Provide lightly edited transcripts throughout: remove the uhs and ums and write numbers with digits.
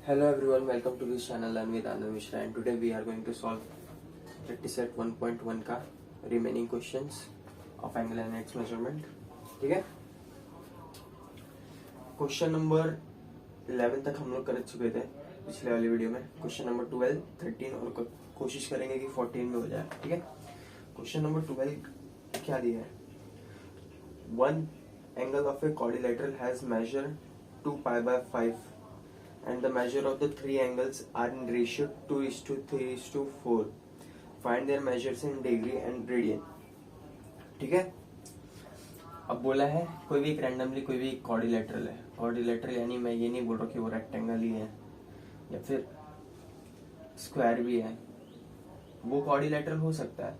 Hello everyone, welcome to this channel. I'm with Anand Mishra and today we are going to solve practice set 1.1 का remaining questions of angle and its measurement. ठीक है, question number 11 तक हम लोग कर चुके थे पिछले वाली वीडियो में. क्वेश्चन नंबर 12, 13 और कोशिश करेंगे कि 14 में हो जाए. ठीक है, क्वेश्चन नंबर 12 क्या दिया है? One angle of A quadrilateral has measure 2 pi by 5 and the measure of the three angles are in ratio 2:3:4. Find their measures in degree and radian. ठीक है, अब बोला है कोई भी एक रैंडमली कोई भी क्वाड्रिलेटरल है. क्वाड्रिलेटरल यानी मैं ये नहीं बोल रहा कि वो रेक्टेंगल ही है या फिर स्क्वायर भी है. वो क्वाड्रिलेटरल हो सकता है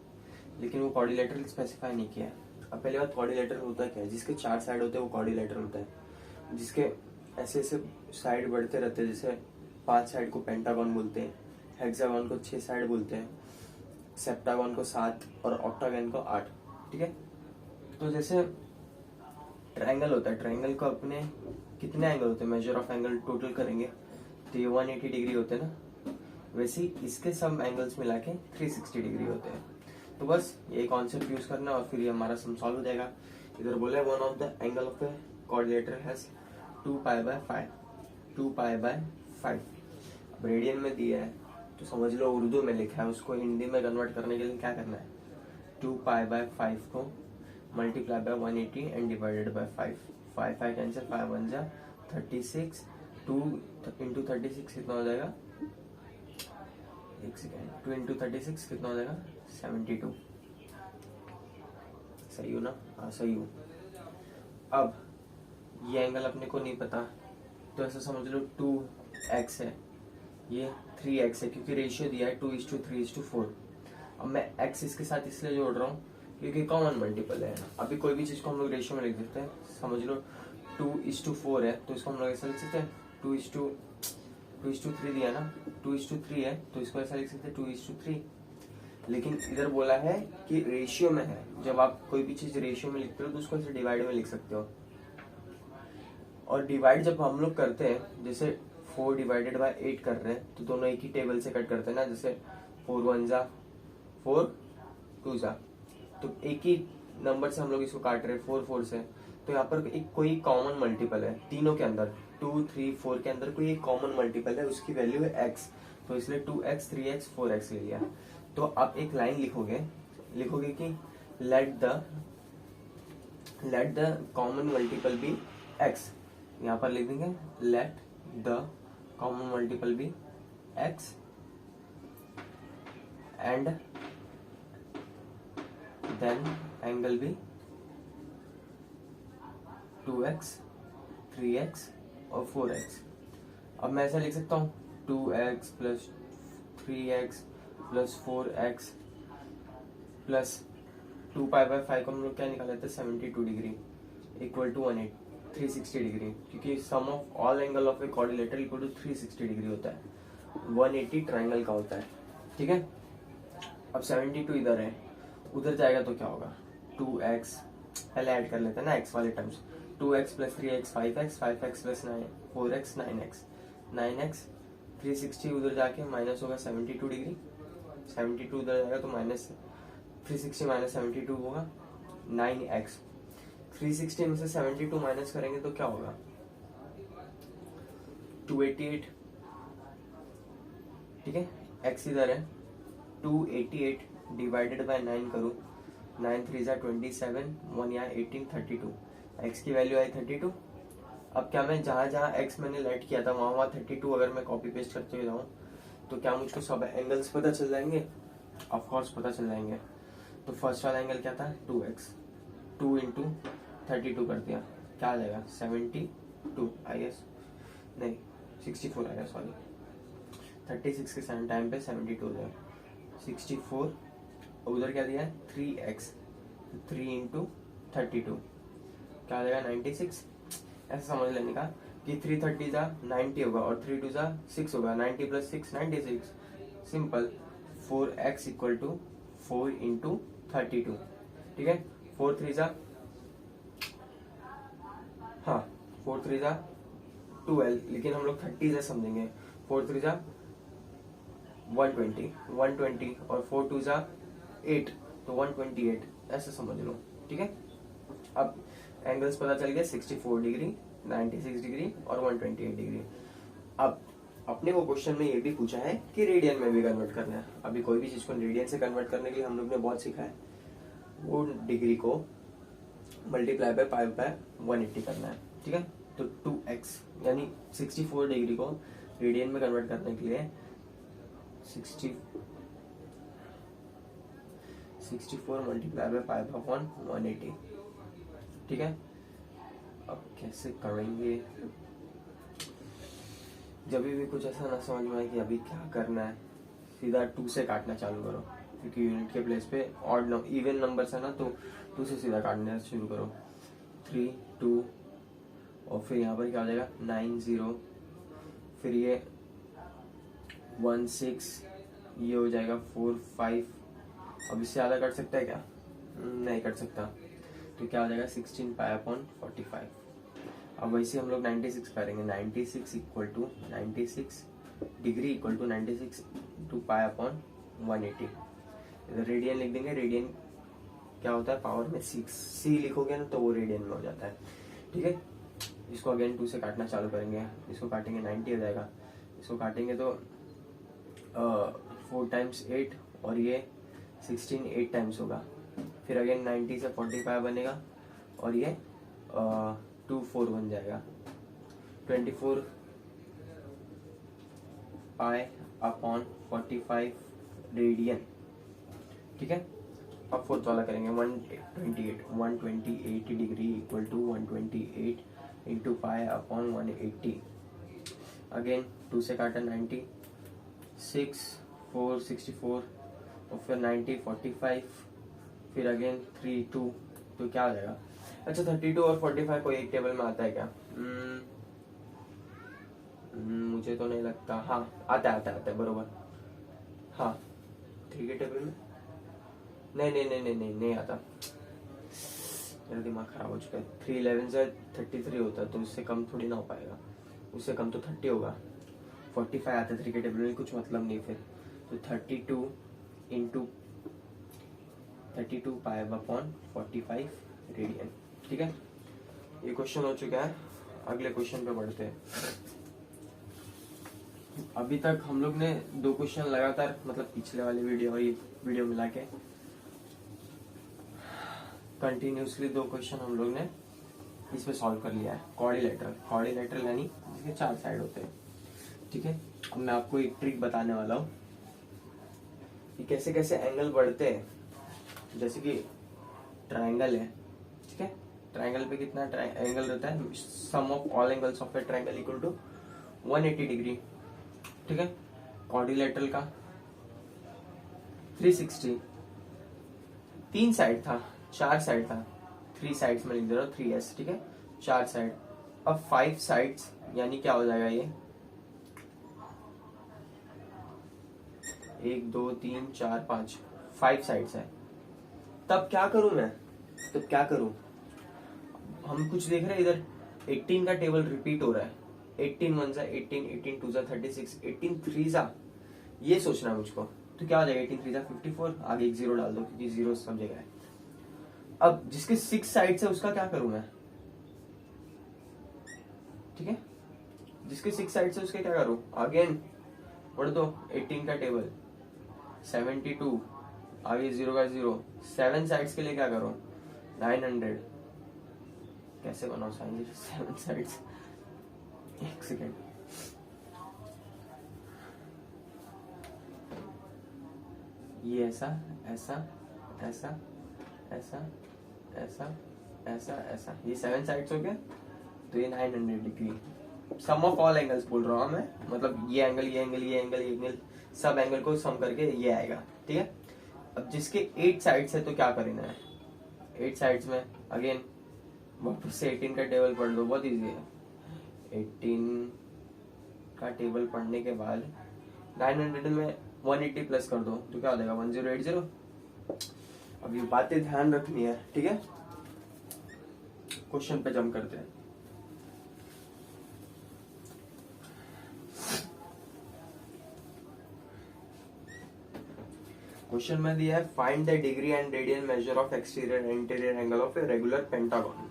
लेकिन वो क्वाड्रिलेटरल स्पेसिफाई नहीं किया है. अब पहले बात, क्वाड्रिलेटरल होता क्या है? जिसके 4 साइड होते हैं वो क्वाड्रिलेटरल होता है. जिसके ऐसे ऐसे साइड बढ़ते रहते हैं, जैसे 5 साइड को पेंटागन बोलते हैं, हेक्सागन को 6 साइड बोलते हैं, सेप्टागन को 7 और ऑक्टागन को 8. ठीक है, तो जैसे ट्रायंगल होता है, ट्रायंगल को अपने कितने एंगल होते हैं, मेजर ऑफ एंगल टोटल करेंगे तो ये 180 डिग्री होते हैं ना. वैसे ही इसके सब एंगल्स मिला के 360 डिग्री होते हैं. तो बस ये कॉन्सेप्ट यूज करना और फिर ये हमारा सम सॉल्व हो जाएगा. इधर बोला है one of the angle of a quadrilateral has 2 pi by 5. 2 pi by 5 अब रेडियन में दिया है तो समझ लो उर्दू में लिखा है, उसको हिंदी में कन्वर्ट करने के लिए क्या करना है? 2 pi by 5 को multiply by 180 and divided by 5. 5 cancel, 5 1 जा 36. 2 इंटू 36 कितना हो जाएगा? एक सेकेंड, 2 इंटू 36 कितना हो जाएगा? 72. सही हो ना? हाँ सही हो. अब ये एंगल अपने को नहीं पता तो ऐसा समझ लो 2x है, ये 3x है क्योंकि रेशियो दिया है 2:3:4. अब मैं x इसके साथ इसलिए जोड़ रहा हूँ क्योंकि कॉमन मल्टीपल है. अभी कोई भी चीज को हम लोग रेशियो में लिख देते हैं. समझ लो 2:4 है तो इसको हम लोग ऐसा लिख सकते हैं 2:3 दिया ना, 2:3 है तो इसको ऐसा लिख सकते हैं 2:3. लेकिन इधर बोला है कि रेशियो में है. जब आप कोई भी चीज रेशियो में लिखते हो तो उसको ऐसे डिवाइड में लिख सकते हो. और डिवाइड जब हम लोग करते हैं, जैसे 4 डिवाइडेड बाय 8 कर रहे हैं तो दोनों एक ही टेबल से कट करते हैं ना. जैसे 4 1 जा 4 2 जा, तो एक ही नंबर से हम लोग इसको काट रहे हैं 4 4 से. तो यहाँ पर एक कोई कॉमन मल्टीपल है तीनों के अंदर, 2 3 4 के अंदर कोई एक कॉमन मल्टीपल है, उसकी वैल्यू है x. तो इसलिए 2x 3x 4x ले लिया. तो आप एक लाइन लिखोगे कि let the common multiple be x. यहाँ पर लिख देंगे let the common multiple be x and then angle be 2x 3x और 4x. अब मैं ऐसा लिख सकता हूँ 2x plus 3x plus 4x plus 2 pi by 5 को हम लोग क्या निकाले थे? 72 डिग्री इक्वल टू 360 डिग्री, क्योंकि sum of all angle of a quadrilateral equal to 360 degree होता है. 180 ट्रायंगल का होता है. ठीक है, अब 72 इधर है, उधर जाएगा तो क्या होगा? 2x पहले ऐड कर लेते हैं ना x वाले terms. 2x plus 3x 5x 5x plus 4x 9x 360 उधर जाके माइनस होगा 72 डिग्री. 72 उधर जाएगा तो माइनस 360 माइनस 72 होगा 9x. 360 में से 72 माइनस करेंगे तो क्या होगा? 288. ठीक है, x इधर है, 288 डिवाइडेड बाय 9 करो, 9 3 जा 27, 1 यहाँ 18 32. x की वैल्यू आई 32. अब क्या मैं जहां जहां x मैंने लेट किया था वहां 32 अगर मैं कॉपी पेस्ट करते हुए जाऊं तो क्या मुझको सब एंगल्स पता चल जाएंगे? ऑफ कोर्स पता चल जाएंगे. तो फर्स्ट वाला एंगल क्या था? 2x. 2 इंटू 32 कर दिया, क्या आ जाएगा? 72 आई गेस, नहीं 64 आएगा, सॉरी. 36 के टाइम पे 72 हो जाएगा 64. उधर क्या दिया है? 3x. 3 इंटू 32 क्या आ जाएगा? 96. ऐसा समझ लेने का कि 330 जा 90 होगा और 3 2 जा 6 होगा. 90 plus 6 96. Simple. 4x equal to 4 into 32. ठीक है, 4 3 जा, हाँ 4 3 जा 12, लेकिन हम लोग 30 से समझेंगे 4 3 जा 120, 120 और 4 2 जा 8, तो 128 ऐसे समझ लो, ठीक है। अब एंगल्स पता चल गया 64 डिग्री, 96 डिग्री और 128 डिग्री। अब अपने को क्वेश्चन में ये भी पूछा है कि रेडियन में भी कन्वर्ट करना है। अभी कोई भी चीज को रेडियन से कन्वर्ट करने के लिए हम लोग ने बहुत सीखा है, वो डिग्री को मल्टीप्लाई बाय पाई बाय 180 करना है, ठीक है। तो 2x यानी 64 डिग्री को रेडियन में कन्वर्ट करने के लिए 64 मल्टीप्लाई बाय पाई बाय 180, ठीक है। अब कैसे करेंगे, जब भी कुछ ऐसा ना समझ में आए कि अभी क्या करना है, सीधा 2 से काटना चालू करो, क्योंकि यूनिट के प्लेस पे ऑड इवन नंबर्स है ना, तो 2 से सीधा काटना शुरू करो। 3 2 और फिर यहाँ पर क्या हो जाएगा 9 0, फिर ये 1 6, ये हो जाएगा 4 5। अब इससे ज़्यादा कट सकता है क्या? नहीं कट सकता, तो क्या हो जाएगा 16 पाई अपॉन 45। अब वैसे हम लोग 96 करेंगे, 96 equal to 96 degree equal to 96 to pi upon 180। इधर रेडियन लिख देंगे, रेडियन क्या होता है पावर में 6, सी लिखोगे ना तो वो रेडियन में हो जाता है, ठीक है। इसको अगेन 2 से काटना चालू करेंगे, इसको काटेंगे 90 हो जाएगा, इसको काटेंगे तो 4 टाइम्स 8 और ये 16 8 टाइम्स होगा, फिर अगेन 90 से 45 बनेगा और ये 2 4 बन जाएगा, 24 पाई अपॉन 45 रेडियन, ठीक है। अब फोर्थ वाला करेंगे 128 degree equal to 128 into pi upon 180। Again 2 से काटा 90, 6 4 64 और फिर 90 45, फिर अगेन 3 2, तो क्या हो जाएगा? अच्छा 32 और 45 कोई एक टेबल में आता है क्या? मुझे तो नहीं लगता, हाँ आता है बरोबर, हाँ 3 के टेबल में नहीं आता, मेरा दिमाग खराब हो चुका है। 3 11 से 33 होता है, तो उससे कम थोड़ी ना हो पाएगा, उससे कम तो 30 होगा। 45 आता है 3 के टेबल में, कुछ मतलब नहीं फिर, तो 32 इंटू 32 पाई अपॉन 45 रेडियन, ठीक है। ये क्वेश्चन हो चुका है, अगले क्वेश्चन पे बढ़ते हैं। अभी तक हम लोग ने 2 क्वेश्चन लगातार, मतलब पिछले वाले वीडियो और ये वीडियो मिला के कंटिन्यूसली 2 क्वेश्चन हम लोग ने इसमें सॉल्व कर लिया है। कॉर्डिलेटरल यानी इसके 4 साइड होते हैं, ठीक है। अब मैं आपको एक ट्रिक बताने वाला हूँ कि कैसे कैसे एंगल बढ़ते हैं। जैसे कि ट्रायंगल है, ठीक है, ट्रायंगल पे कितना एंगल रहता है? Sum of all angles of a triangle equal to 180 degree, ठीक है। क्वाड्रिलेटरल का 360, 3 साइड था, 4 साइड था, 3 साइड्स में लिख दे रहा हूँ 3s, ठीक है, 4 साइड। अब 5 साइड्स यानी क्या हो जाएगा ये 1 2 3 4 5 5 साइड्स है। तब क्या करूं मैं? हम कुछ देख रहे हैं इधर 18 का टेबल रिपीट हो रहा है, 18 1 जा 18, 18 2 जा 36, 18 3 जा, ये सोचना है मुझको। तो क्या हो जाएगा 18 3 जा 54, आगे एक 0 डाल दो क्योंकि 0 सब जगह है। अब जिसके 6 साइड्स है उसका क्या करूं मैं? ठीक है, जिसके 6 साइड्स है उसके क्या करूं? अगेन पढ़ दो 18 का टेबल 72, आगे 0 का 0, 7 साइड्स के लिए क्या करो 900। कैसे बनाओ 7 साइड्स? एक सेकेंड, ये ऐसा ऐसा ऐसा ऐसा ऐसा ऐसा ऐसा, ये 7 साइड्स हो गया। तो ये 900 degree sum of all angles बोल रहा हूँ मैं, मतलब ये एंगल ये एंगल ये एंगल ये एंगल सब एंगल को सम करके ये आएगा, ठीक है। अब जिसके 8 साइड्स है तो क्या करना है? 8 साइड्स में अगेन वापस से 18 का टेबल पढ़ लो, बहुत इजी है। 18 का टेबल पढ़ने के बाद 900 में 180 प्लस कर दो तो क्या हो जाएगा 1080। अब ये बातें ध्यान रखनी है, ठीक है। क्वेश्चन पे जंप करते हैं। क्वेश्चन में दिया है find the degree and radian measure of exterior and interior angle of a regular pentagon,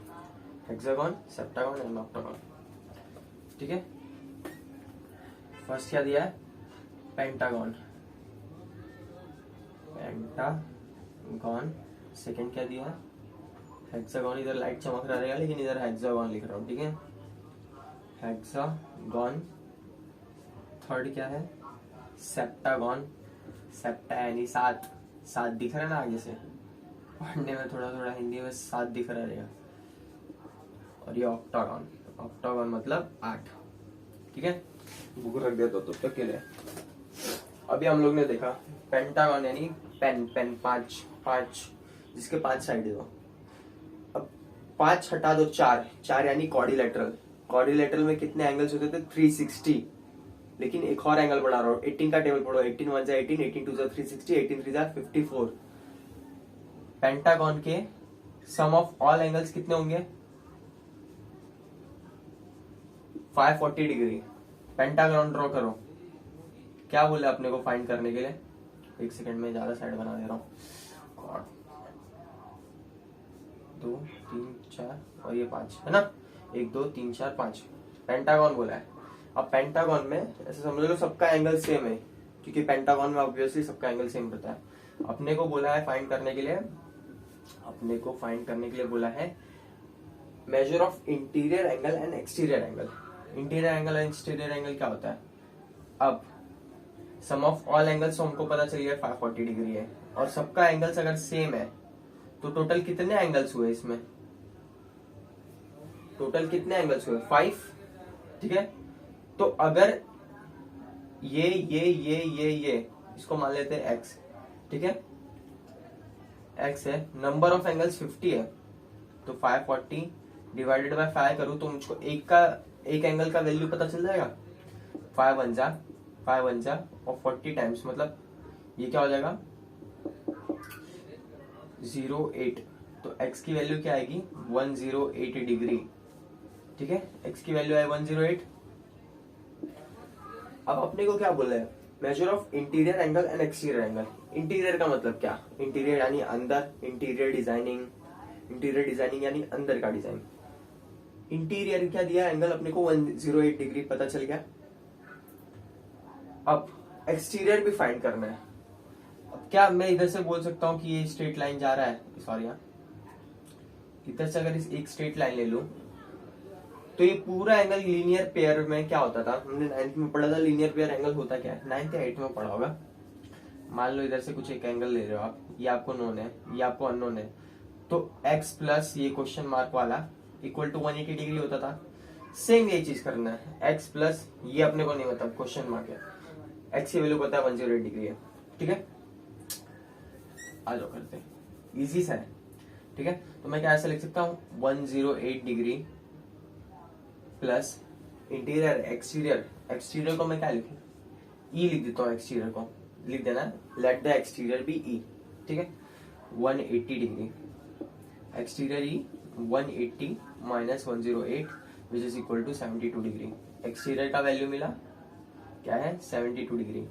hexagon, septagon and octagon. ठीक है, फर्स्ट क्या दिया है, पेंटागन, पेंटागन। सेकंड क्या दिया है, हेक्सागन। इधर लाइट चमक रहा रहेगा लेकिन इधर हेक्सागन लिख रहा हूँ। ठीक है, हेक्सागन। थर्ड क्या है, सेप्टागन, सेप्टा यानी सात, सात दिख रहा है ना आगे से, पढ़ने में थोड़ा थोड़ा हिंदी में सात दिख रहा रहेगा। और ये ऑक्टागन, ऑक्टागन मतलब 8। ठीक है, बुक रख दिया तो तब तक के लिए। अभी हम लोग ने देखा पेंटागन यानी पेन, पेन 5 5 जिसके 5 साइड हो। अब 5 हटा दो, 4 4 यानी क्वाड्रिलेटरल। क्वाड्रिलेटरल में कितने एंगल्स होते थे, 360। लेकिन एक और एंगल बढ़ा रहा हूँ, 18 का टेबल पढ़ो, 18 1 जा 18, 18 2 जा 360, 18 3 जा 54। पेंटागन के सम ऑफ ऑल एंगल्स कितने होंगे, 540 डिग्री। पेंटागन ड्रॉ करो। क्या बोले अपने को फाइंड करने के लिए, एक सेकंड में ज्यादा साइड बना दे रहा हूँ। 2 3 4 और ये 5 है ना, 1 2 3 4 5 पेंटागन बोला है। अब पेंटागन में ऐसे समझ लो सबका एंगल सेम है, क्योंकि पेंटागन में ऑब्वियसली सबका एंगल सेम रहता है। अपने को बोला है फाइंड करने के लिए, अपने को फाइंड करने के लिए बोला है measure of interior angle and exterior angle. Interior angle and exterior angle क्या होता है, अब सम ऑफ ऑल एंगल्स हमको पता चल गया 540 डिग्री है, और सबका एंगल्स अगर सेम है तो टोटल कितने एंगल्स हुए इसमें, टोटल कितने एंगल्स हुए, 5। ठीक है, तो अगर ये इसको मान लेते हैं x। ठीक है, x है, नंबर ऑफ एंगल्स 50 है, तो 540 डिवाइडेड बाय 5 करूं तो मुझको एक एंगल का वैल्यू पता चल जाएगा। 5 1 जा और 40 टाइम्स, मतलब ये क्या हो जाएगा 08। तो x की वैल्यू क्या आएगी, 108 डिग्री। ठीक है, x की वैल्यू है 108। अब अपने को क्या बोला है, measure of interior angle and exterior angle. Interior का मतलब क्या, इंटीरियर यानी अंदर, इंटीरियर डिजाइनिंग यानी अंदर का डिजाइन। इंटीरियर क्या दिया एंगल अपने को 108 डिग्री पता चल गया। अब एक्सटीरियर भी फाइंड करना है। अब क्या मैं इधर से बोल सकता हूँ कि ये स्ट्रेट लाइन जा रहा है, सॉरी इधर से अगर एक स्ट्रेट लाइन ले लूं तो ये पूरा एंगल लीनियर पेयर में क्या होता था, हमने 9th में पढ़ा था लीनियर पेयर एंगल होता क्या है, 9th या 8th में पढ़ा होगा। मान लो इधर से कुछ एक एंगल ले रहे हो आप, ये आपको नोन है, ये आपको अननोन है, तो x प्लस ये क्वेश्चन मार्क वाला इक्वल टू 180 डिग्री होता था। सेम ये चीज करना है, x प्लस ये अपने को नहीं पता, क्वेश्चन मार्क है, x की वैल्यू पता है 108 डिग्री है। ठीक है, आ जाओ करते हैं, इजी सा है। ठीक है, तो मैं क्या ऐसा लिख सकता हूँ 108 डिग्री प्लस इंटीरियर एक्सटीरियर को मैं क्या लिखूं, ई लिख देता हूँ, एक्सटीरियर को लिख देना, let the exterior be E. ठीक है, 180 degree exterior E 180 minus 108 which is equal to 72 degree. Exterior का वैल्यू मिला क्या है 72 डिग्री।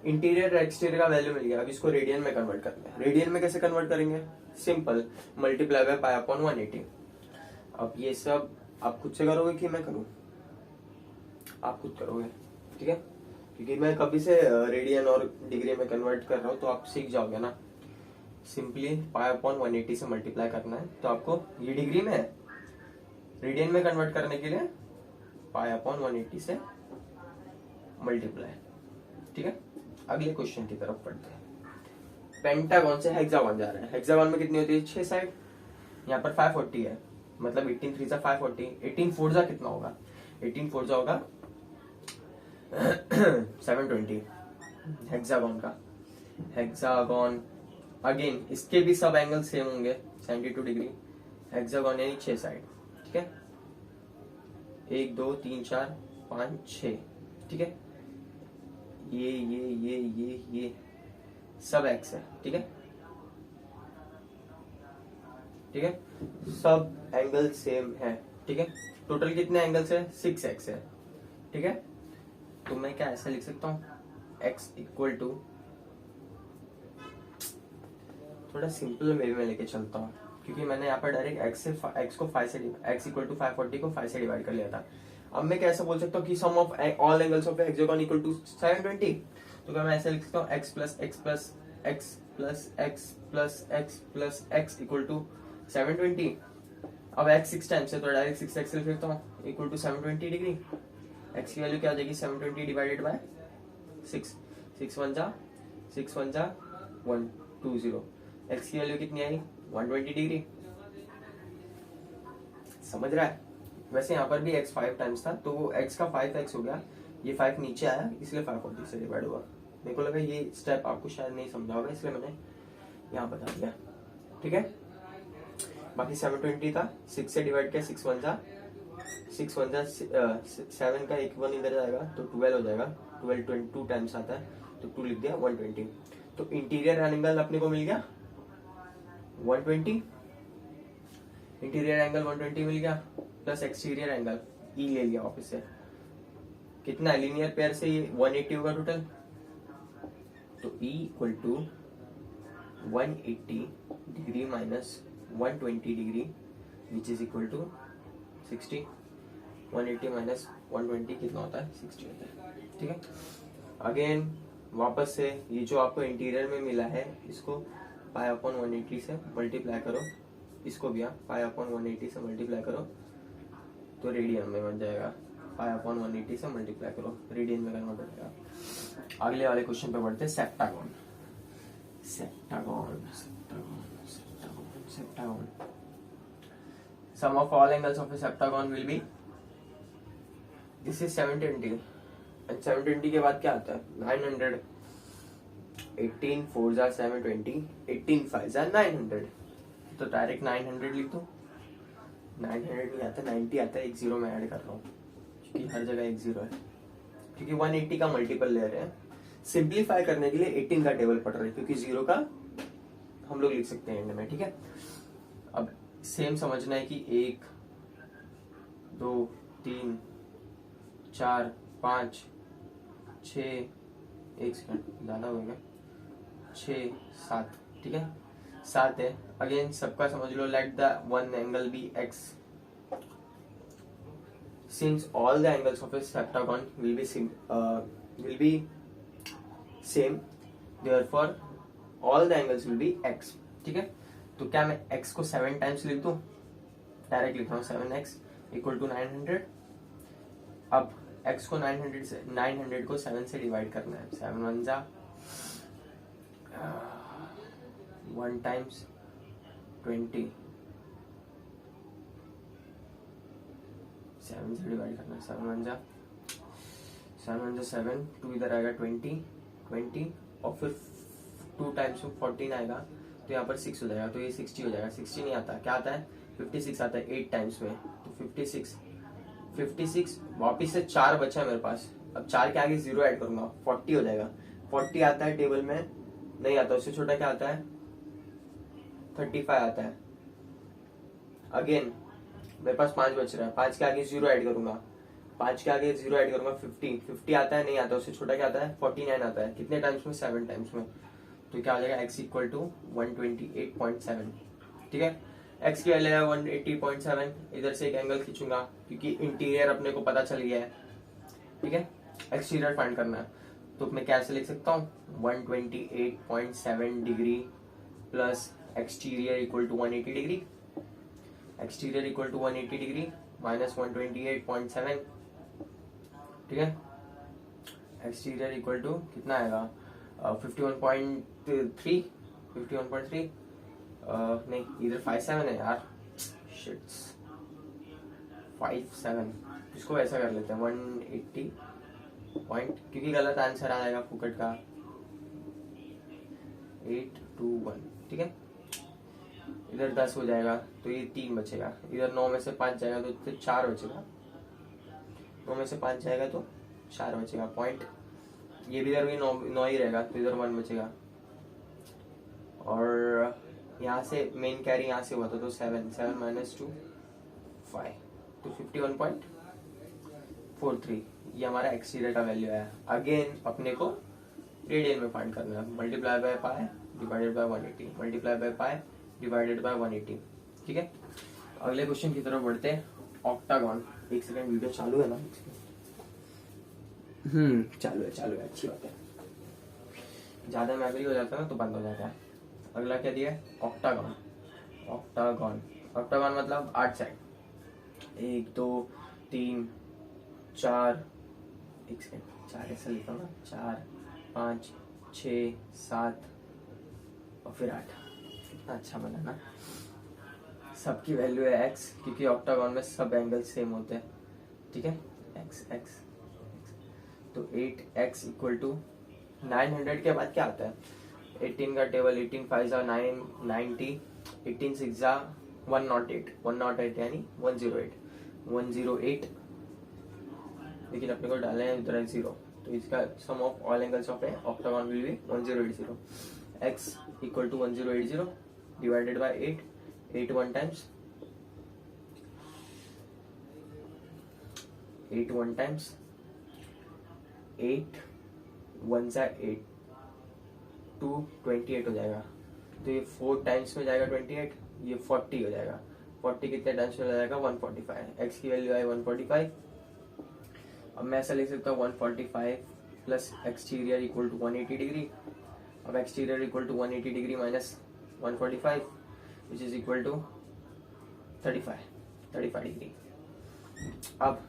इंटीरियर एक्सटीरियर का वैल्यू मिल गया। अब इसको रेडियन में कन्वर्ट करना है। रेडियन में कैसे कन्वर्ट करेंगे, simple, multiply by pi upon 180। अब ये सब आप खुद से करोगे कि मैं करूं, आप खुद करोगे। ठीक है, क्योंकि मैं कभी से रेडियन और डिग्री में कन्वर्ट कर रहा हूं तो आप सीख जाओगे ना। सिंपली पाई अपॉन 180 से मल्टीप्लाई करना है, तो आपको ये डिग्री में है, रेडियन में कन्वर्ट करने के लिए पाई अपॉन 180 से मल्टीप्लाई। ठीक है, अगले क्वेश्चन की तरफ पढ़ते हैं। पेंटागन से हेक्सागन जा रहा है। हेक्सागन में कितनी होती है, 6 साइड, यहाँ पर 540 है, मतलब 18 3 जा 540, 18 4 जा कितना होगा, 18 4 जा होगा 720 हेक्सागन का। हेक्सागन अगेन इसके भी सब एंगल सेम होंगे 72 डिग्री। हेक्सागन यानी 6 साइड। ठीक है, 1 2 3 4 5 6। ठीक है, ये सब एक्स है। ठीक है, ठीक है, सब एंगल सेम है। ठीक है, टोटल कितने एंगल्स है, 6x है। ठीक है, तो मैं क्या ऐसा लिख सकता हूँ x इक्वल टू थोड़ा सिंपल वे में लेके चलता हूँ, क्योंकि मैंने यहाँ पर डायरेक्ट x को 5 से x इक्वल टू 540 को 5 से डिवाइड कर लिया था। अब मैं कैसे बोल सकता हूँ कि sum of all angles of hexagon equal to 720, तो क्या मैं ऐसे लिख सकता हूँ x plus x plus x plus x plus x plus x equal to 720। अब x 6 टाइम्स है तो डायरेक्ट 6x लिख सकता हूँ इक्वल टू 720 डिग्री। x की वैल्यू क्या आ जाएगी 720 डिवाइडेड बाय 6, 6 1 जा 120। x की वैल्यू कितनी आई 120 डिग्री। समझ रहा है? वैसे यहाँ पर भी x 5 टाइम्स था तो वो x का 5x हो गया, ये 5 नीचे आया इसलिए 540 से डिवाइड हुआ। मेरे को लगा ये स्टेप आपको शायद नहीं समझा होगा इसलिए मैंने यहाँ बता दिया। ठीक है, बाकी 720 था 6 से डिवाइड किया, 6 1 जा 7 का एक 1 इधर जाएगा तो 12 हो जाएगा, 12 2 टाइम्स आता है तो 2 लिख दिया 120। तो इंटीरियर एंगल अपने को मिल गया 120, इंटीरियर एंगल 120 मिल गया प्लस एक्सटीरियर एंगल ई ले लिया वापस से। कितना लीनियर पेयर से ये 180 होगा टोटल, तो E equal to 180 degree minus 120 degree which is equal to 60। 180 minus 120 कितना होता है 60 होता है। ठीक है, अगेन वापस से ये जो आपको इंटीरियर में मिला है इसको पाई अपॉन 180 से मल्टीप्लाई करो, इसको भी पाई अपॉन 180 से मल्टीप्लाई करो तो रेडियन में बन जाएगा। पाई अपॉन 180 से मल्टीप्लाई करो रेडियन में कन्वर्ट हो जाएगा। अगले वाले क्वेश्चन पे बढ़ते हैं, septagon. Septagon septagon septagon septagon sum of all angles of a septagon will be, this is 720 and 720 के बाद क्या आता है 900। 18 4 जा 720, 18 5 जा 900, तो डायरेक्ट 900 लिख दो। 900 नहीं आता 90 आता है, एक जीरो में ऐड कर रहा हूँ क्योंकि हर जगह एक जीरो है, क्योंकि 180 का मल्टीपल ले रहे हैं। सिंप्लीफाई करने के लिए 18 का टेबल पढ़ रहे हैं क्योंकि जीरो का हम लोग लिख सकते हैं एंड में। ठीक है, अब सेम समझना है कि 1 2 3 4 5 6, एक सेकंड ज्यादा हो गया, 6 7, ठीक है 7 है। अगेन सबका समझ लो, let the one angle be x since all the angles of a septagon will be same therefore all the angles will be x। ठीक है, तो क्या मैं x को 7 टाइम्स लिख दूं, डायरेक्ट लिख रहा हूँ 7x इक्वल टू 900। अब x को 900 को 7 से डिवाइड करना है, 7 1 जा 1 टाइम्स 20, 7 से डिवाइड करना है, 7 1 जा 7, 2 इधर आएगा 20 और फिर 2 टाइम्स 14 आएगा तो यहाँ पर 6 हो जाएगा, तो ये 60 हो जाएगा। 60 नहीं आता, क्या आता है 56 आता है 8 टाइम्स में, तो 56 वापिस से 4 बचा है मेरे पास। अब 4 के आगे 0 ऐड करूंगा 40 हो जाएगा। 40 आता है टेबल में, नहीं आता, उससे छोटा क्या आता है 35 आता है। अगेन मेरे पास 5 बच रहा है, 5 के आगे 0 ऐड करूंगा, 5 के आगे 0 ऐड करूंगा 50 आता है, नहीं आता, उससे छोटा क्या आता है 49 आता है। कितने टाइम्स में 7 टाइम्स में, तो क्या आ जाएगा x इक्वल टू 128.7। ठीक है, x की वैल्यू है 180.7। इधर से एक एंगल खींचूंगा क्योंकि इंटीरियर अपने को पता चल गया है। ठीक है, एक्सटीरियर फाइंड करना है, तो मैं कैसे लिख सकता हूँ 128.7 degree plus exterior equal to 180 degree, exterior equal to 180 degree minus 128.7। ठीक है, एक्सटीरियर इक्वल टू कितना आएगा 51.3 नहीं इधर 57 है यार, शिट्स 57, इसको ऐसा कर लेते हैं 180 पॉइंट, क्योंकि गलत आंसर आ जाएगा फुकट का 821। ठीक है, इधर 10 हो जाएगा तो ये 3 बचेगा, इधर 9 में से 5 जाएगा तो फिर 4 बचेगा, 9 में से 5 जाएगा तो 4 बचेगा पॉइंट। ये भी इधर भी 9 ही रहेगा तो इधर 1 बचेगा, और यहाँ से मेन कैरी यहाँ से हुआ था तो 7 माइनस 2 5, तो 51.43 ये हमारा एक्सटीरियर का वैल्यू है। अगेन अपने को रेडियन में फाइंड करना है, multiply by pi divided by 180 multiply by pi divided by 180। ठीक है, अगले क्वेश्चन की तरफ बढ़ते हैं। ऑक्टागॉन, एक सेकंड, वीडियो चालू है ना? चालू है, अच्छी बात है। ज्यादा मेमोरी हो जाता है ना तो बंद हो जाता है। अगला क्या दिया है? ऑक्टागॉन। ऑक्टागॉन ऑक्टागॉन मतलब 8 साइड, 1 2 3 4, एक सेकंड, 4 ऐसा लिखा होगा, 4 5 6 7 और फिर 8। कितना अच्छा बना ना। सबकी वैल्यू है x, क्योंकि ऑक्टागॉन में सब एंगल सेम होते हैं। ठीक है, x x तो 8x इक्वल टू 900 के बाद क्या आता है? 18 का टेबल, 18 5 9 90, 18 6 108, 108 यानी 108, लेकिन अपने को डाले हैं उधर 0, तो इसका sum of all angles of a octagon will be 1080। x equal to 1080 divided by 8, 8 1 times, 8 1 times, 8 1 सा 8 2 28 हो जाएगा। तो ये 4 टाइम्स में जाएगा 28, ये 40 हो जाएगा। 40 कितने टाइम्स में हो जाएगा? 145। x की वैल्यू है 145। अब मैं ऐसा लिख सकता हूँ 145 plus exterior equal to 180 degree. अब exterior equal to 180 degree minus 145 which is equal to 35 degree. अब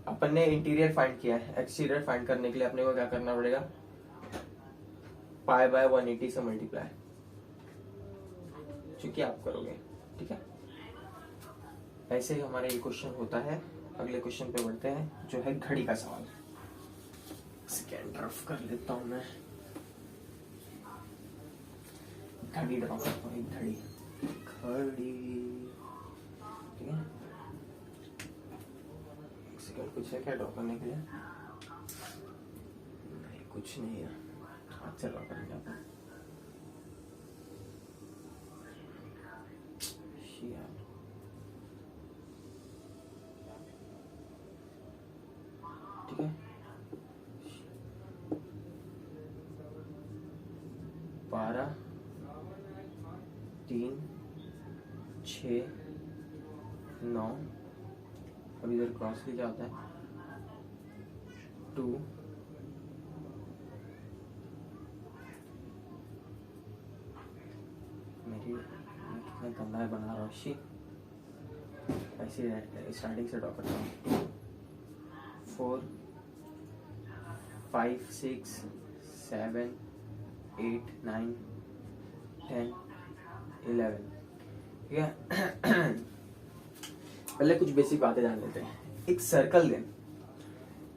अपन ने इंटीरियर फाइंड किया है, एक्सटीरियर फाइंड करने के लिए अपने को क्या करना पड़ेगा? पाई बाय 180 से मल्टीप्लाई, चूंकि आप करोगे। ठीक है, ऐसे ही हमारा ये क्वेश्चन होता है। अगले क्वेश्चन पे बढ़ते हैं, जो है घड़ी का सवाल। स्कैन ड्रॉप कर लेता हूं मैं, घड़ी ड्रॉप करता हूँ, एक घड़ी। ठीक है, एक सेकंड, कुछ है क्या ड्रॉ करने के लिए? नहीं, कुछ नहीं है। अच्छा, ड्रॉ करेंगे आप। ठीक है, 12 3 6 9, अब इधर क्रॉस क्या होता है? 2 मेरी कितना गंदा है बना रहा हूँ। ऐसे स्टार्टिंग से ड्रॉ करता हूँ। 4 5 6 7 8 9 10 11। ठीक है, पहले कुछ बेसिक बातें जान लेते हैं। एक सर्कल दें,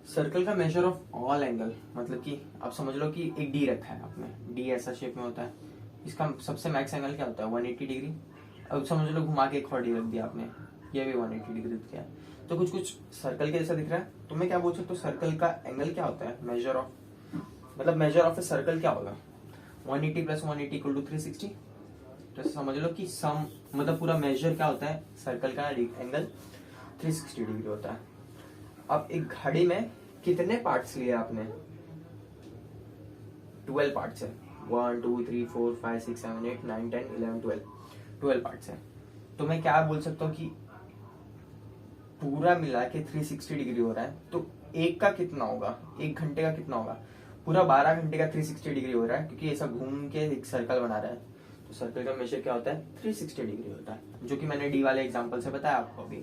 सर्कल का मेजर ऑफ ऑल एंगल, मतलब कि आप समझ लो कि एक डी रखा है आपने, डी ऐसा शेप में होता है, इसका सबसे मैक्स एंगल क्या होता है? 180 डिग्री। अब समझ लो घुमा के एक और डी रख दिया आपने, ये भी 180 डिग्री दिया है, तो कुछ सर्कल के जैसा दिख रहा है। तो मैं क्या बोल सकता हूँ, सर्कल का एंगल क्या होता है? मेजर ऑफ, मतलब मेजर ऑफ ए सर्कल क्या होगा? 180 प्लस 180 इक्वल टू 360। तो समझ लो कि सम, मतलब पूरा मेजर क्या होता है सर्कल का? एंगल 360 डिग्री होता है। अब एक घड़ी में कितने पार्ट्स लिए आपने? 12 पार्ट्स है। 1 2 3 4 5 6 7 8 9 10 11 12 पार्ट्स है। तो मैं क्या बोल सकता हूँ कि पूरा मिला के 360 डिग्री हो रहा है, तो एक का कितना होगा? एक घंटे का कितना होगा? पूरा 12 घंटे का 360 डिग्री हो रहा है, क्योंकि ऐसा घूम के एक सर्कल बना रहा है। तो सर्कल का मेजर क्या होता है? 360 डिग्री होता है, जो कि मैंने डी वाले एग्जांपल से बताया आपको अभी,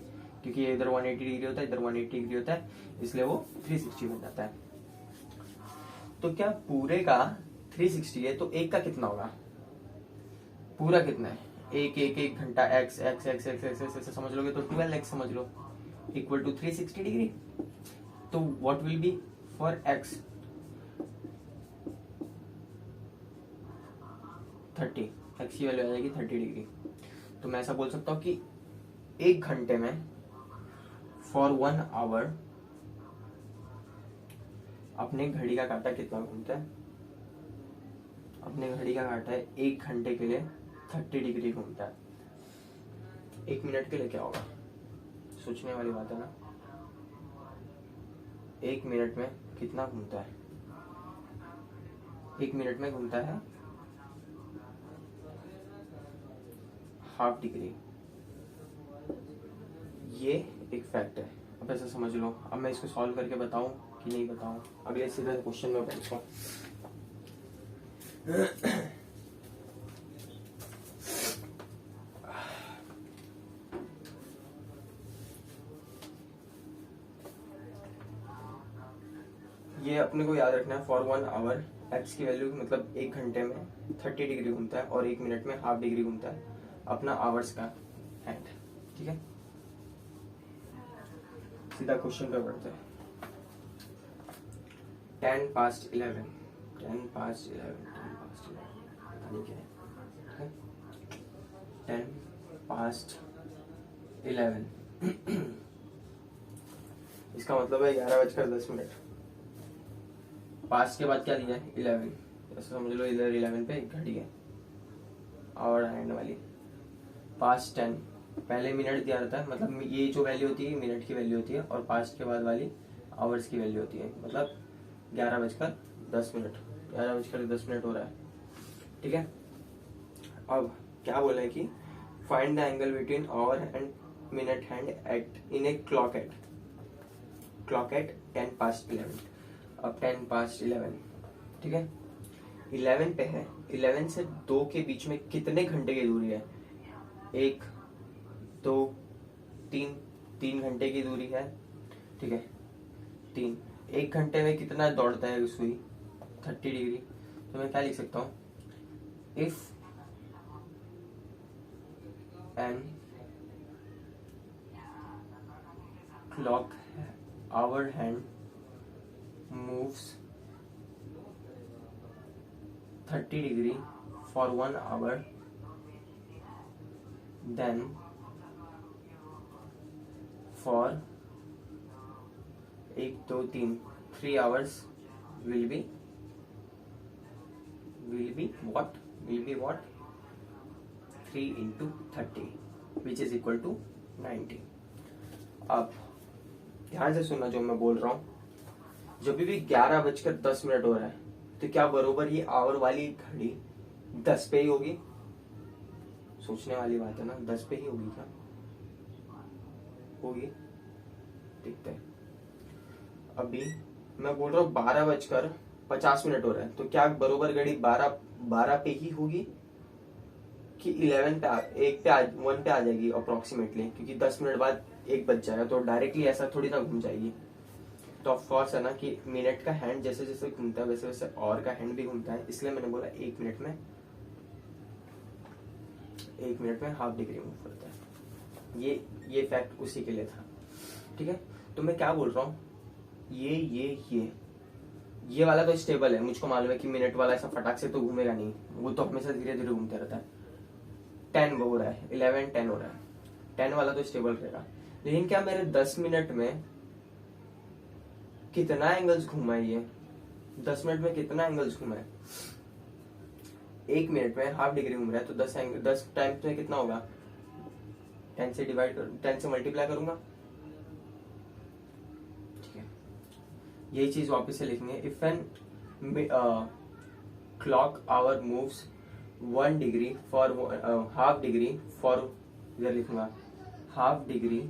क्योंकि इधर 180 डिग्री होता है, इधर 180 डिग्री होता है, इसलिए वो 360 बन जाता है। तो क्या पूरे का 360 है, तो एक का कितना होगा? पूरा कितना है? एक घंटा x x x x x x समझ लोगे तो 12x समझ लो, इक्वल टू 360 डिग्री। तो what will be for x? 30, x की वैल्यू आ जाएगी 30 डिग्री। तो मैं ऐसा बोल सकता हूँ कि एक घंटे में फॉर 1 आवर अपने घड़ी का कांटा कितना घूमता है? अपने घड़ी का कांटा है एक घंटे के लिए 30 डिग्री घूमता है। एक मिनट के लिए क्या होगा? सोचने वाली बात है ना। एक मिनट में कितना घूमता है? 1 मिनट में घूमता है ½ डिग्री। ये एक फैक्ट है। अब ऐसा समझ लो। अब मैं इसको सॉल्व करके बताऊं कि नहीं बताऊं? अगले सीधे क्वेश्चन में बैठो। ये अपने को याद रखना है, फॉर 1 आवर एक्स की वैल्यू मतलब 1 घंटे में 30 डिग्री घूमता है और 1 मिनट में ½ डिग्री घूमता है अपना आवर्स का हैंड। ठीक है, सीधा क्वेश्चन पे बढ़ते हैं। 10 past 11 10 past 11 पता नहीं क्या है। 10 past 11 इसका मतलब है 11:10। पास्ट के बाद क्या दिया है? 11। ऐसा समझ लो इधर 11 पे एक घड़ी है और हैंड वाली। पास्ट 10 पहले मिनट दिया रहता है, मतलब ये जो वैल्यू होती है मिनट की वैल्यू होती है, और पास्ट के बाद वाली आवर्स की वैल्यू होती है, मतलब 11:10। 11:10 हो रहा है। ठीक है, अब क्या बोला है कि find the angle between hour and minute hand at in a clock at 10 past 11। अब 10 past 11, ठीक है, 11 पे है। 11 से 2 के बीच में कितने घंटे की दूरी है? 1 2 3 घंटे की दूरी है। ठीक है, 3। 1 घंटे में कितना दौड़ता है सुई? 30 डिग्री। तो मैं क्या लिख सकता हूँ? If an clock hour hand moves 30 degree for 1 hour, then for 1 2 3 3 hours will be what? 3 into 30 which is equal to 90। अब ध्यान से सुनना जो मैं बोल रहा हूँ। जब भी 11:10 हो रहा है तो क्या बरोबर ये आवर वाली घड़ी 10 पे ही होगी? सोचने वाली बात है ना, 10 पे ही होगी क्या? होगी, देखते हैं। अभी मैं बोल रहा हूँ 12:50 हो रहा है, तो क्या बरोबर घड़ी 12 पे ही होगी कि 1 पे आ जाएगी अप्रोक्सीमेटली? क्योंकि 10 मिनट बाद 1 बज जाएगा, तो डायरेक्टली ऐसा थोड़ी ना घूम जाएगी। तो ऑफ कोर्स है ना कि मिनट का हैंड जैसे जैसे घूमता है वैसे वैसे और का हैंड भी घूमता है, इसलिए मैंने बोला 1 मिनट में ½ डिग्री मूव करता है। ये फैक्ट उसी के लिए था। ठीक है, तो मैं क्या बोल रहा हूँ, ये वाला तो स्टेबल है, मुझको मालूम है कि मिनट वाला ऐसा फटाक से तो घूमेगा नहीं, वो तो हमेशा धीरे धीरे घूमता रहता है। 10 हो रहा है, 11 10 हो रहा है, 10 वाला तो स्टेबल रहेगा। लेकिन क्या मेरे 10 मिनट में कितना एंगल्स घूमा है? ये 10 मिनट में कितना एंगल्स घूमा है? 1 मिनट में ½ डिग्री घूम रहा है, तो 10 टाइम्स में कितना होगा? 10 से मल्टीप्लाई करूंगा। ठीक है, यही चीज वापस से लिखेंगे। If an clock hour moves 1 degree for ½ degree for, इधर लिखूंगा ½ degree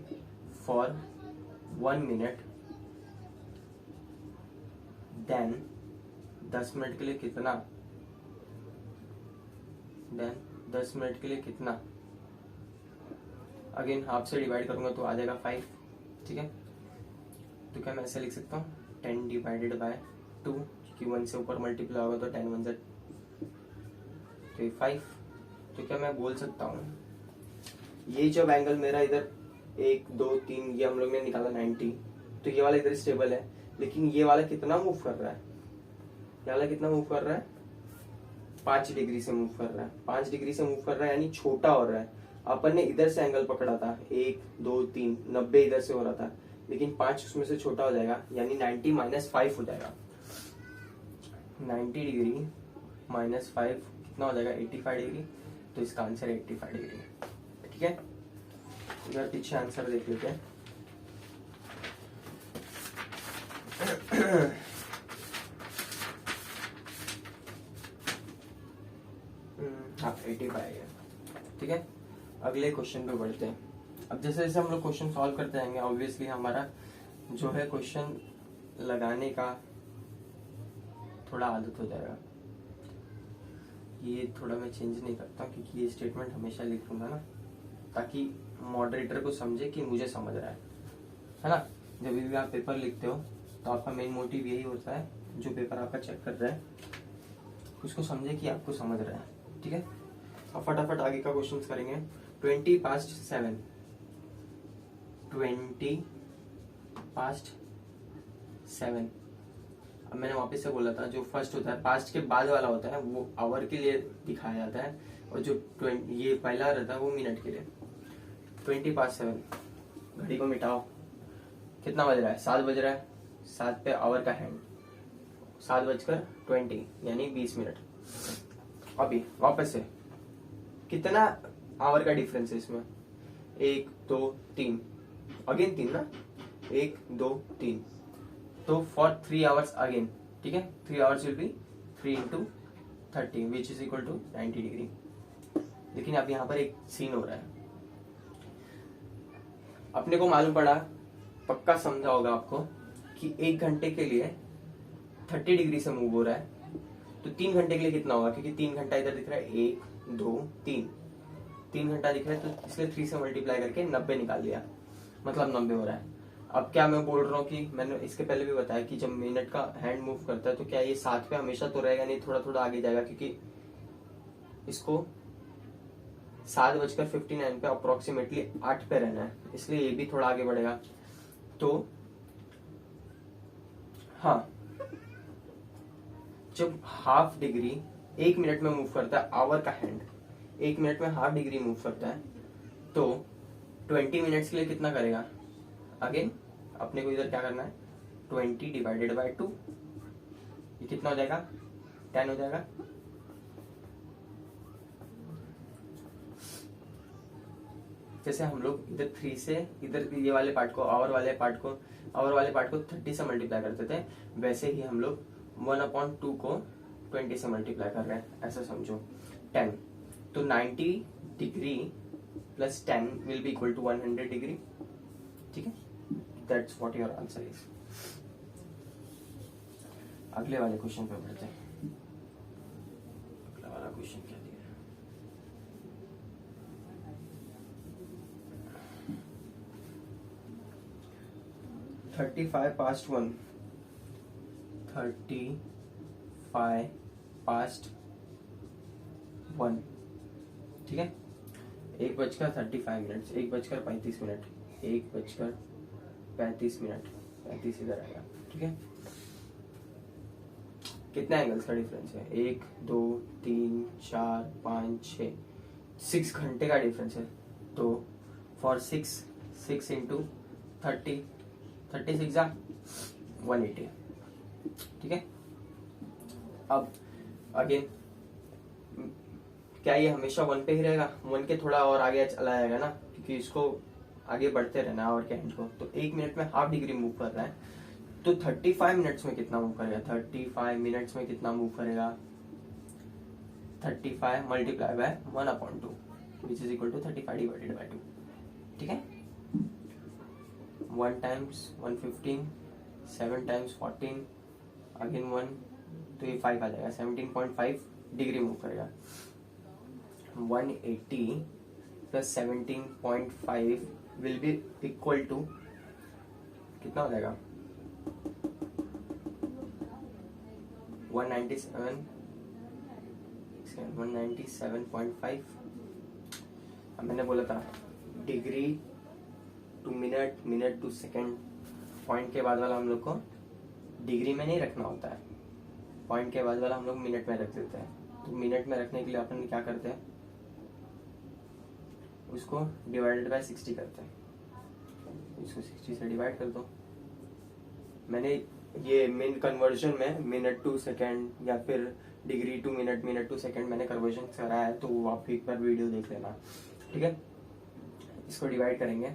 for 1 minute, then 10 minute के लिए कितना? 10 अगेन हाफ से डिवाइड करूंगा तो आ जाएगा 5। ठीक है, तो क्या मैं ऐसे लिख सकता हूँ 10 डिवाइडेड बाय 2, क्योंकि 1 से ऊपर मल्टीप्लाई होगा तो 10 1 से 5। तो क्या मैं बोल सकता हूँ ये जब एंगल मेरा इधर 1 2 3 ये हम लोग ने निकाला 90, तो ये वाला इधर स्टेबल है, लेकिन ये वाला कितना मूव कर रहा है? ये वाला कितना मूव कर रहा है? 5 डिग्री से मूव कर रहा है। 5 डिग्री से मूव कर रहा है, यानी छोटा हो रहा है। अपन ने इधर से एंगल पकड़ा था 1 2 3, 90 इधर से हो रहा था, लेकिन 5 उसमें से छोटा हो जाएगा, यानी 90 - 5 हो जाएगा। 90 डिग्री - 5 कितना हो जाएगा? 85 डिग्री। तो इसका आंसर है 85 डिग्री। ठीक है, इधर पीछे आंसर देख लेते हैं। ठीक है, अगले क्वेश्चन पे बढ़ते हैं। अब जैसे जैसे हम लोग क्वेश्चन सॉल्व करते जाएंगे ऑब्वियसली हमारा जो है क्वेश्चन लगाने का थोड़ा आदत हो जाएगा। ये थोड़ा मैं चेंज नहीं करता क्योंकि ये स्टेटमेंट हमेशा लिख लूंगा ना, ताकि मॉडरेटर को समझे कि मुझे समझ रहा है ना। जब भी आप पेपर लिखते हो तो आपका मेन मोटिव यही होता है, जो पेपर आपका चेक कर रहा है उसको समझे कि आपको समझ रहा है, ठीक है। अब फटाफट आगे का क्वेश्चन करेंगे। 20 past 7, 20 past 7। अब मैंने वापस से बोला था जो फर्स्ट होता है पास्ट के बाद वाला होता है वो आवर के लिए दिखाया जाता है, और जो ये पहला रहता है वो मिनट के लिए। 20 past 7, घड़ी को मिटाओ, कितना बज रहा है? 7 बज रहा है। 7 पे आवर का हैंड, 7:20 यानी 20 मिनट। अभी वापस से कितना आवर का डिफरेंस है इसमें? 1 2 3, अगेन 3 ना, 1 2 3, तो फॉर 3 आवर्स अगेन, ठीक है। 3 hours will be 3 into 30 which is equal to 90 degree. लेकिन अब यहाँ पर एक सीन हो रहा है, अपने को मालूम पड़ा, पक्का समझा होगा आपको कि 1 घंटे के लिए 30 डिग्री से मूव हो रहा है, तो 3 घंटे के लिए कितना होगा? क्योंकि 3 घंटा इधर दिख रहा है, 1 2 3 घंटा दिख रहा है, तो इसलिए 3 से मल्टीप्लाई करके 90 निकाल लिया, मतलब 90 हो रहा है। अब क्या मैं बोल रहा हूँ कि मैंने इसके पहले भी बताया कि जब मिनट का हैंड मूव करता है तो क्या ये 7 पे हमेशा तो रहेगा नहीं, थोड़ा थोड़ा आगे जाएगा, क्योंकि इसको 7:59 पे अप्रोक्सीमेटली 8 पे रहना है, इसलिए ये भी थोड़ा आगे बढ़ेगा। तो हाँ, जब हाफ डिग्री 1 मिनट में मूव करता है, आवर का हैंड 1 मिनट में हाफ डिग्री मूव करता है, तो 20 मिनट्स के लिए कितना करेगा? अगेन अपने को इधर क्या करना है, 20 डिवाइडेड बाय 2, ये कितना हो जाएगा? 10 हो जाएगा। जैसे हम लोग इधर 3 से इधर ये वाले पार्ट को आवर वाले पार्ट को 30 से मल्टीप्लाई करते थे, वैसे ही हम लोग 1/2 को 20 से मल्टीप्लाई कर रहे हैं, ऐसा समझो। 10, तो 90 degree plus 10 will be equal to 100 degree, ठीक है। That's what your answer is. अगले वाले क्वेश्चन पे बढ़ते हैं। अगला वाला क्वेश्चन क्या दिया है? $35 past 1, 35 past 1, ठीक है। 1:35, 1:35, 1:35, 35 इधर आएगा, ठीक है। कितना एंगल्स का डिफरेंस है? 1 2 3 4 5 6 घंटे का डिफरेंस है। तो फॉर 6 इंटू 30, 36 180, ठीक है। अब अगेन क्या ये हमेशा 1 पे ही रहेगा? 1 के थोड़ा और आगे चला जाएगा ना, क्योंकि इसको आगे बढ़ते रहना और के एंड को। तो 1 मिनट में हाफ डिग्री मूव कर रहा है, तो 35 मिनट्स में कितना मूव करेगा? 35 मिनट्स में कितना मूव करेगा? 35 multiply by 1/2 which is equal to 35 divided by 2, ठीक है। 1 times 115, 7 times 14, अगेन 1, तो ये 5 आ जाएगा, 17.5 डिग्री मूव करेगा। 180 plus 17.5 will be equal to कितना हो जाएगा? 197.5। अब मैंने बोला था degree to minute, minute to second, point के बाद वाला हम लोग को डिग्री में नहीं रखना होता है, पॉइंट के बाद वाला हम लोग मिनट में रख देते हैं। तो मिनट में रखने के लिए अपन क्या करते हैं, उसको डिवाइडेड बाय 60 करते हैं, इसको 60 से डिवाइड कर दो। मैंने ये मेन कन्वर्जन में मिनट टू सेकेंड या फिर degree to minute, minute to second मैंने कन्वर्जन कराया है, तो आप एक बार वीडियो देख लेना, ठीक है। इसको डिवाइड करेंगे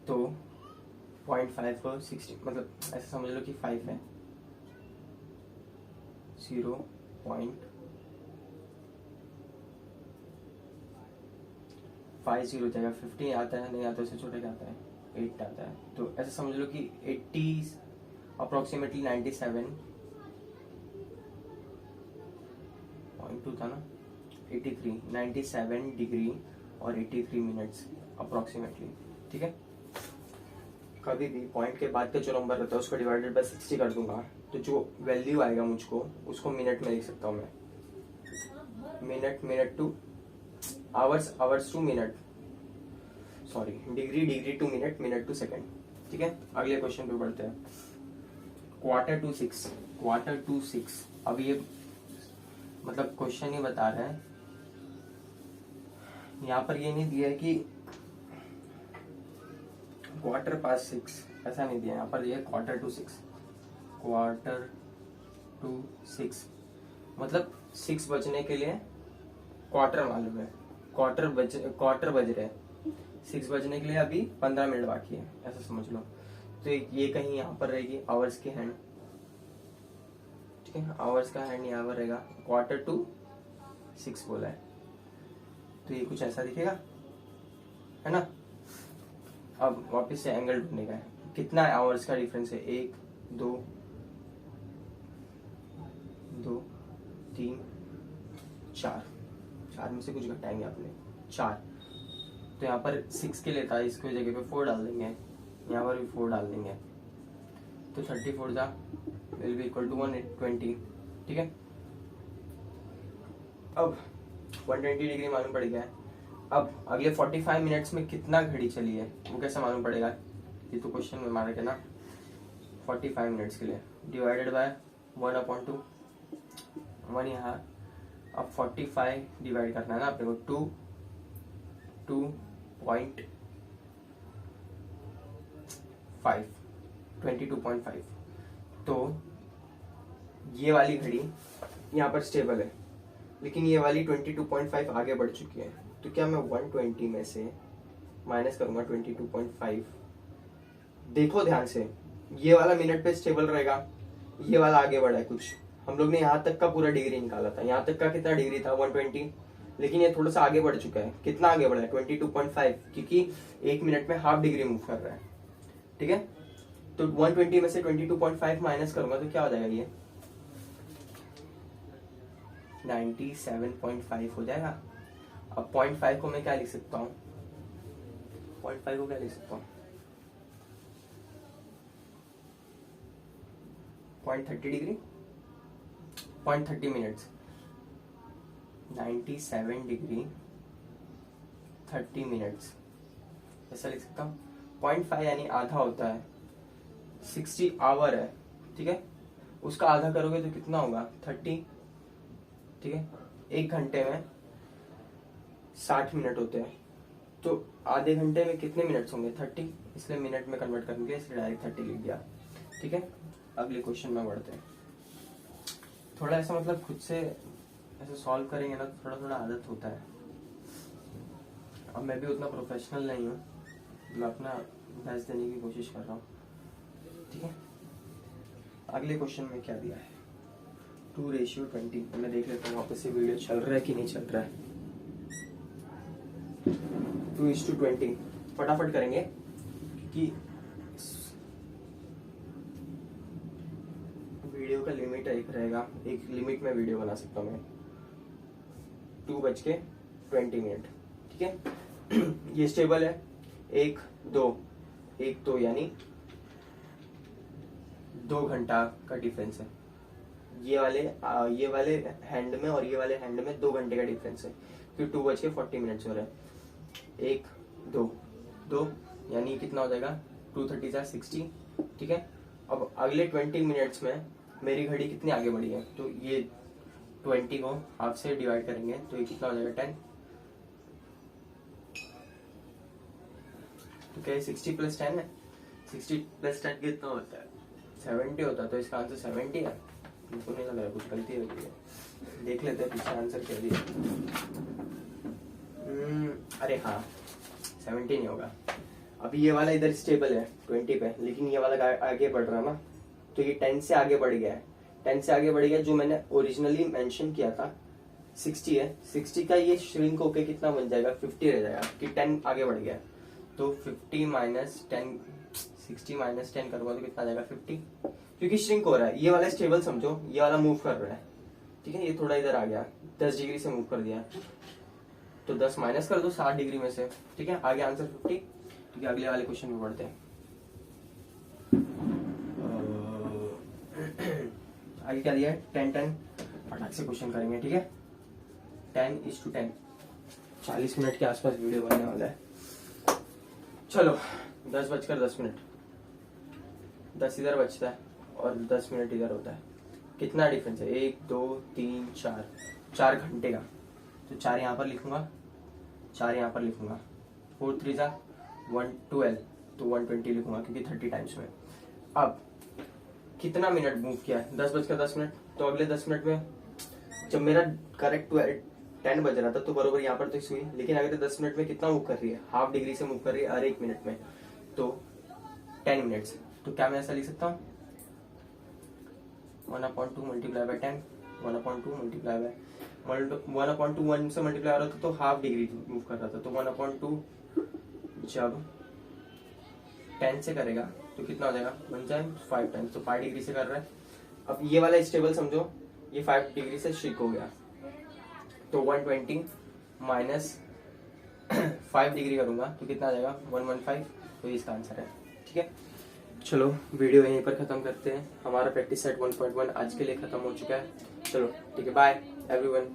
तो 0.5 को 60, मतलब ऐसा समझ लो कि 5 है, 0.5 50 हो जाएगा, 50 आता है, नहीं आता, उससे छोटा क्या आता है, 8 आता है। तो ऐसा समझ लो कि 80 अप्रोक्सीमेटली 97.2 था ना, 97 डिग्री और 83 मिनट्स अप्रोक्सीमेटली। ठीक है, कभी भी पॉइंट के बाद का जो नंबर रहता है उसको डिवाइडेड बाय 60 कर दूंगा, तो जो वैल्यू आएगा मुझको उसको मिनट में लिख सकता हूँ मैं। Minute to hours, hours to minute, sorry degree to minute, minute to second. ठीक है, अगले क्वेश्चन पे बढ़ते हैं। Quarter to six. अब ये मतलब क्वेश्चन ही बता रहा है, यहाँ पर ये नहीं दिया है कि क्वार्टर पास 6, ऐसा नहीं दिया, यहाँ पर दिया है क्वार्टर टू सिक्स, मतलब 6 बजने के लिए क्वार्टर मालूम है, क्वार्टर बज रहे हैं, 6 बजने के लिए अभी 15 मिनट बाकी है, ऐसा समझ लो। तो ये कहीं यहाँ पर रहेगी आवर्स की हैंड। ठीक है, आवर्स का हैंड यहाँ पर रहेगा, क्वार्टर टू 6 बोला है, तो ये कुछ ऐसा दिखेगा, है ना। अब वापस से एंगल ढूंढने का है, कितना आवर्स का डिफरेंस है, 1 2 3 4 में से कुछ घटाएंगे आपने, 4। तो यहाँ पर 6 के लिए था, इसको जगह पे 4 डाल देंगे, यहाँ पर भी 4 डाल देंगे, तो 34 था विल बी इक्वल टू 120। ठीक है, अब 120 डिग्री मालूम पड़ गया है। अब अगले 45 मिनट्स में कितना घड़ी चली है वो कैसे मालूम पड़ेगा, ये तो क्वेश्चन में मारा के ना, 45 मिनट्स के लिए डिवाइडेड बाय 1/2, 1 यहाँ, अब 45 डिवाइड करना है ना अपने को, 22.5, तो ये वाली घड़ी यहाँ पर स्टेबल है, लेकिन ये वाली 22.5 आगे बढ़ चुकी है, तो क्या मैं 120 में से माइनस करूंगा 22.5, देखो ध्यान से, ये वाला मिनट पे स्टेबल रहेगा, ये वाला आगे बढ़ा है कुछ, हम लोग ने यहाँ तक का पूरा डिग्री निकाला था, यहाँ तक का कितना डिग्री था 120, लेकिन ये थोड़ा सा आगे बढ़ चुका है, कितना आगे बढ़ा है 22.5, क्योंकि 1 मिनट में हाफ डिग्री मूव कर रहा है। ठीक है, तो 120 में से 22.5 माइनस करूंगा तो क्या हो जाएगा, ये 97.5 हो जाएगा। अब 0.5 को मैं क्या लिख सकता हूँ, 0.5 को क्या लिख सकता हूँ, 0.30 डिग्री, 0.30 मिनट्स, 97 डिग्री 30 मिनट्स, ऐसा लिख सकता हूँ। 0.5 यानी आधा होता है, 60 आवर है। ठीक है, उसका आधा करोगे तो कितना होगा, 30। ठीक है, 1 घंटे में 60 मिनट होते हैं, तो आधे घंटे में कितने मिनट्स होंगे, 30, इसलिए मिनट में कन्वर्ट करेंगे, इसलिए डायरेक्ट 30 लिख दिया। ठीक है, अगले क्वेश्चन में बढ़ते हैं। थोड़ा ऐसा मतलब खुद से ऐसे सॉल्व करेंगे ना तो थोड़ा थोड़ा आदत होता है। अब मैं भी उतना प्रोफेशनल नहीं हूँ, मैं अपना बेस्ट देने की कोशिश कर रहा हूँ। ठीक है, अगले क्वेश्चन में क्या दिया है, 2:20। मैं देख लेता हूँ वापस से वीडियो चल रहा है कि नहीं चल रहा है। 2:20 फटाफट करेंगे कि वीडियो का लिमिट एक रहेगा, एक लिमिट में वीडियो बना सकता हूँ मैं, 2:20 ठीक है। ये स्टेबल है, 1 2 यानी 2 घंटा का डिफरेंस है। ये वाले हैंड में और ये वाले हैंड में 2 घंटे का डिफरेंस है, क्योंकि 2:40 हो रहा है। 1 2 यानी कितना हो जाएगा, 230 60। ठीक है, अब अगले 20 मिनट्स में मेरी घड़ी कितनी आगे बढ़ी है, तो ये 20 को हाफ से डिवाइड करेंगे तो ये कितना हो जाएगा, 10। तो क्या 60 + 10 है, 60 + 10 कितना होता है, 70 होता है। तो इसका आंसर 70 है। मुझको नहीं लग रहा कुछ गलती हो गई है, देख लेते हैं पीछे आंसर क्या दिया। अरे हाँ, 70 नहीं होगा। अभी ये वाला इधर स्टेबल है 20 पे, लेकिन ये वाला आगे बढ़ रहा है ना, तो ये 10 से आगे बढ़ गया है। 10 से आगे बढ़ गया, जो मैंने ओरिजिनली मेंशन किया था 60 है, 60 का ये श्रिंक होके कितना बन जाएगा, 50 रह जाएगा कि 10 आगे बढ़ गया। तो 50 माइनस 10, 60 माइनस 10 करूंगा तो कितना आ जाएगा 50, क्योंकि श्रिंक हो रहा है। ये वाला स्टेबल समझो, ये वाला मूव कर रहा है, ठीक है। ये थोड़ा इधर आ गया, 10 डिग्री से मूव कर दिया, तो 10 माइनस कर दो 60 डिग्री में से, ठीक है। आगे आंसर 50। ठीक है, अगले वाले क्वेश्चन में बढ़ते हैं। आगे क्या दिया है, 10 10, फटाक से क्वेश्चन करेंगे, ठीक है। 10:10, 40 मिनट के आसपास वीडियो बनने वाला है। चलो 10:10, 10 इधर बचता है और 10 मिनट इधर होता है। कितना डिफरेंस है, 1 2 3 4, 4 घंटे का। तो 4 यहाँ पर लिखूंगा, 4 यहाँ पर लिखूंगा, 4 3 जा 112, तो 120 लिखूंगा क्योंकि 30 टाइम्स में। अब कितना मिनट मूव किया है, 10:10, तो अगले 10 मिनट में जब मेरा करेक्ट 10 बज रहा था तो बरोबर यहाँ पर तो इस हुई, लेकिन अगले 10 मिनट में कितना मूव कर रही है, हाफ डिग्री से मूव कर रही है हर 1 मिनट में, तो 10 मिनट्स। तो क्या मैं ऐसा लिख सकता हूँ, 1/2 मल्टीप्लाई बाय 10, 1/2 मल्टीप्लाई बाय 1/2, 1 से मल्टीप्लाई हो रहा था तो हाफ डिग्री मूव कर रहा था, तो 1/2 जब 10 से करेगा तो कितना हो जाएगा, बन जाए 5 टाइम्स, तो 5 डिग्री से कर रहा है। अब ये वाला स्टेबल समझो, ये 5 डिग्री से श्रिंक हो गया, तो 120 माइनस 5 डिग्री करूंगा तो कितना आ जाएगा 115, तो ये इसका आंसर है, ठीक है। चलो वीडियो यहीं पर खत्म करते हैं, हमारा प्रैक्टिस सेट 1.1 आज के लिए खत्म हो चुका है। चलो ठीक है, बाय एवरीवन।